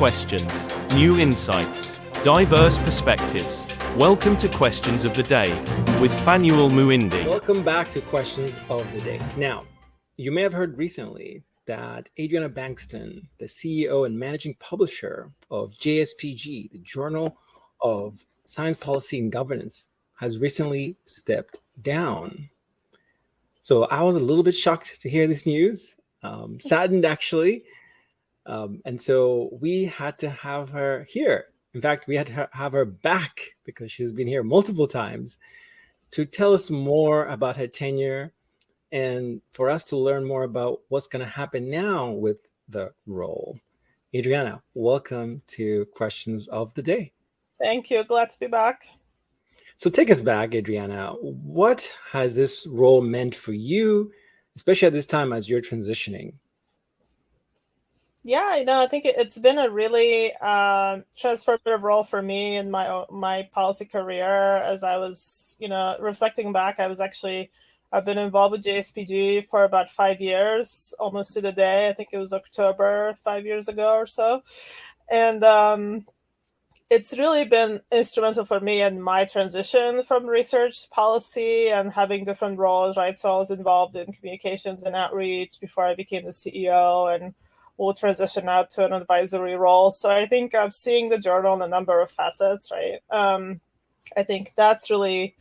questions, new insights, diverse perspectives. Welcome to Questions of the Day with Fanuel Muindi. Welcome back to Questions of the Day. Now, you may have heard recently that Adriana Bankston, the CEO and managing publisher of JSPG, the Journal of Science Policy and Governance, has recently stepped down. So I was a little bit shocked to hear this news, saddened actually. And so we had to have her here. In fact, we had to have her back because she's been here multiple times to tell us more about her tenure and for us to learn more about what's going to happen now with the role. Adriana, welcome to Questions of the Day. Thank you. Glad to be back. So take us back, Adriana. What has this role meant for you, especially at this time as you're transitioning? Yeah, I think it's been a really transformative role for me in my policy career. As I was, reflecting back, I've been involved with JSPG for about 5 years, almost to the day. I think it was October 5 years ago or so. And it's really been instrumental for me in my transition from research to policy and having different roles, right? So I was involved in communications and outreach before I became the CEO, and will transition out to an advisory role. So I think I'm seeing the journal in a number of facets, right? I think that's really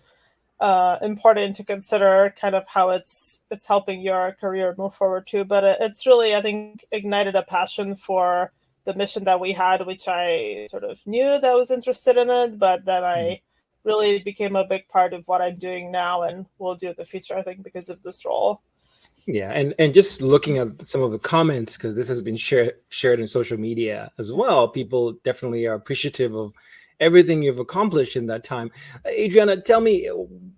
important to consider kind of how it's helping your career move forward too. But it's really, I think, ignited a passion for the mission that we had, which I sort of knew that I was interested in it, but then I really became a big part of what I'm doing now and will do in the future, I think, because of this role. Yeah, and just looking at some of the comments, because this has been shared in social media as well, people definitely are appreciative of everything you've accomplished in that time. Adriana, tell me,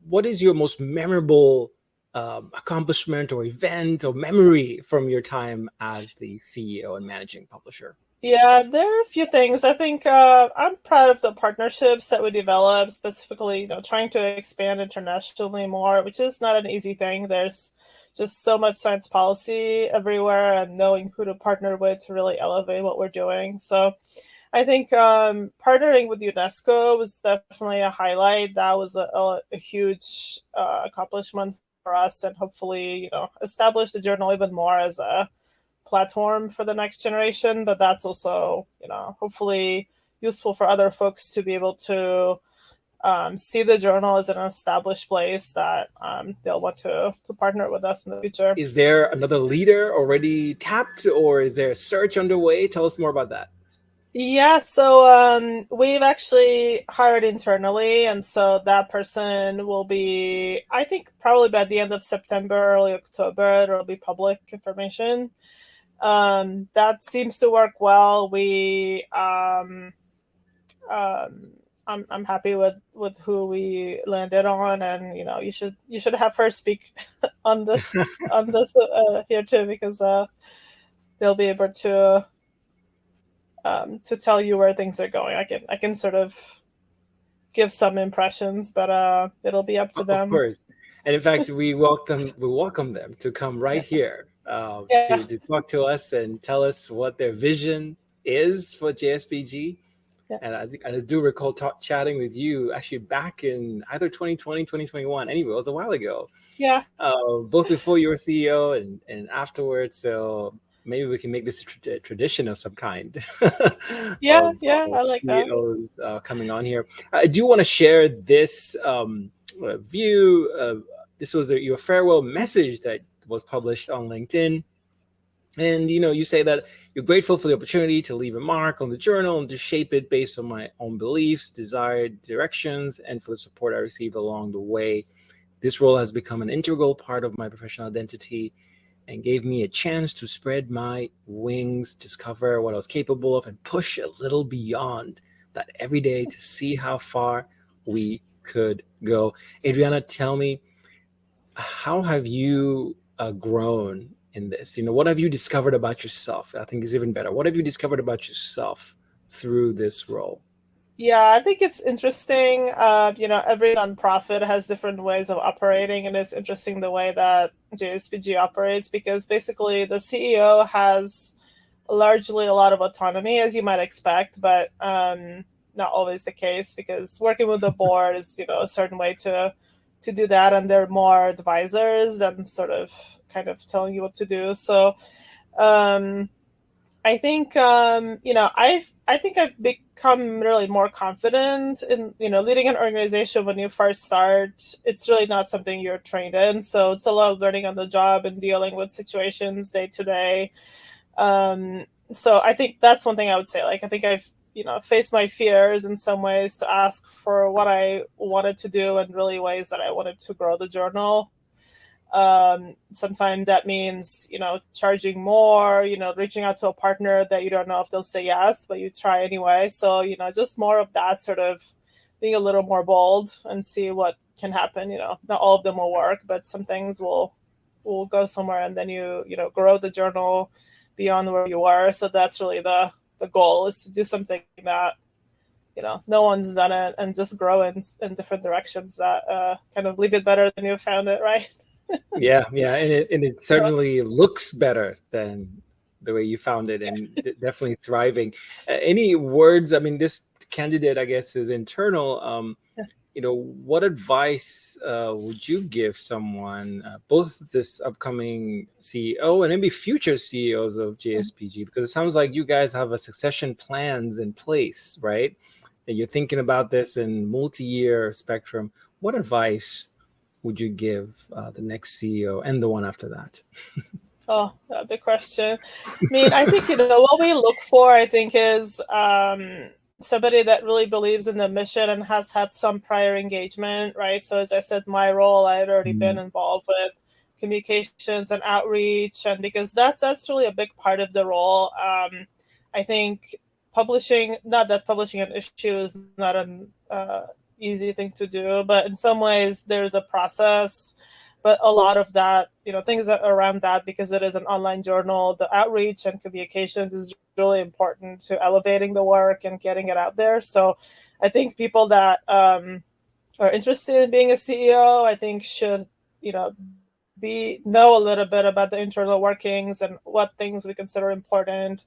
what is your most memorable accomplishment or event or memory from your time as the CEO and managing publisher? Yeah, there are a few things. I think I'm proud of the partnerships that we developed, specifically, trying to expand internationally more, which is not an easy thing. There's just so much science policy everywhere, and knowing who to partner with to really elevate what we're doing. So I think partnering with UNESCO was definitely a highlight. That was a huge accomplishment for us, and hopefully, establish the journal even more as a platform for the next generation. But that's also, hopefully useful for other folks to be able to see the journal as an established place that they'll want to partner with us in the future. Is there another leader already tapped, or is there a search underway? Tell us more about that. Yeah, so we've actually hired internally, and so that person will be, I think, probably by the end of September, early October, there will be public information. That seems to work well. I'm happy with who we landed on, and you should have her speak on this here too, because they'll be able to tell you where things are going. I can sort of give some impressions, but it'll be up to them. Of course, and in fact, we welcome them to come right here to talk to us and tell us what their vision is for JSPG. Yeah. And I think I do recall chatting with you actually back in either 2020, 2021. Anyway, it was a while ago. Yeah. Both before you were CEO and afterwards. So maybe we can make this a tradition of some kind. Yeah, I like CEOs, coming on here. I do want to share this view. This was your farewell message that was published on LinkedIn. And, you say that you're grateful for the opportunity to leave a mark on the journal and to shape it based on my own beliefs, desired directions, and for the support I received along the way. This role has become an integral part of my professional identity and gave me a chance to spread my wings, discover what I was capable of, and push a little beyond that every day to see how far we could go. Adriana, tell me, how have you grown in this? What have you discovered about yourself? I think is even better. What have you discovered about yourself through this role? Yeah, I think it's interesting. Every nonprofit has different ways of operating, and it's interesting the way that JSPG operates, because basically the CEO has largely a lot of autonomy, as you might expect, but not always the case, because working with the board is, a certain way to do that, and they're more advisors than sort of kind of telling you what to do. So I think I think I've become really more confident in leading an organization. When you first start, it's really not something you're trained in, so it's a lot of learning on the job and dealing with situations day to day. So I think that's one thing I would say. Like, I think I've faced my fears in some ways to ask for what I wanted to do, and really ways that I wanted to grow the journal. Sometimes that means, charging more, reaching out to a partner that you don't know if they'll say yes, but you try anyway. So, just more of that, sort of being a little more bold and see what can happen. Not all of them will work, but some things will go somewhere, and then you grow the journal beyond where you are. So that's really the goal, is to do something that, no one's done it, and just grow in different directions that kind of leave it better than you found it, right? Yeah, and it certainly looks better than the way you found it, and definitely thriving. Any words? I mean, this candidate, I guess, is internal. What advice would you give someone, both this upcoming CEO and maybe future CEOs of JSPG? Because it sounds like you guys have a succession plans in place, right? And you're thinking about this in multi-year spectrum. What advice would you give the next CEO and the one after that? Oh, a big question. I mean, I think, what we look for, I think, is somebody that really believes in the mission and has had some prior engagement, right? So as I said, my role, I had already been involved with communications and outreach, and because that's really a big part of the role. I think not that publishing an issue is not an easy thing to do, but in some ways there's a process. But a lot of that, things around that, because it is an online journal, the outreach and communications is really important to elevating the work and getting it out there. So I think people that are interested in being a CEO, I think should, know a little bit about the internal workings and what things we consider important.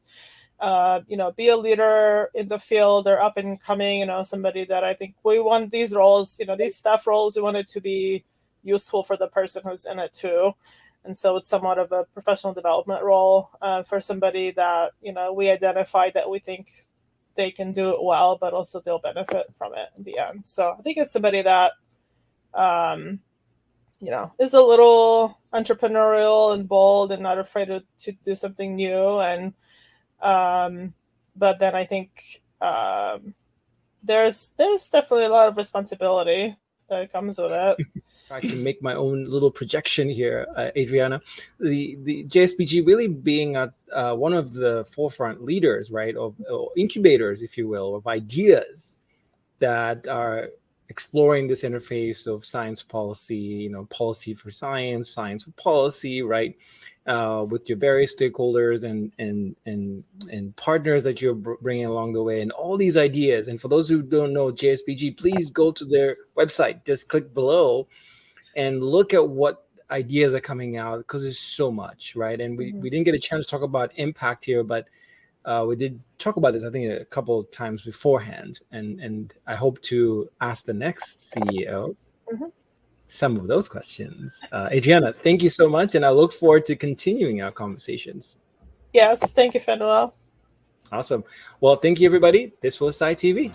Be a leader in the field or up and coming, somebody that I think we want these roles, these staff roles, we want it to be useful for the person who's in it too. And so it's somewhat of a professional development role for somebody that, we identify that we think they can do it well, but also they'll benefit from it in the end. So I think it's somebody that, is a little entrepreneurial and bold and not afraid to do something new. And but then I think there's definitely a lot of responsibility that comes with it. I can make my own little projection here, Adriana. The JSPG really being one of the forefront leaders, right, of incubators, if you will, of ideas that are exploring this interface of science policy, policy for science, science for policy, right, with your various stakeholders and partners that you're bringing along the way, and all these ideas. And for those who don't know JSPG, please go to their website. Just click below and look at what ideas are coming out, because there's so much, right? And we didn't get a chance to talk about impact here, but we did talk about this, I think, a couple of times beforehand. And I hope to ask the next CEO some of those questions. Adriana, thank you so much. And I look forward to continuing our conversations. Yes, thank you, Fanuel. Awesome. Well, thank you, everybody. This was CivicSciTV.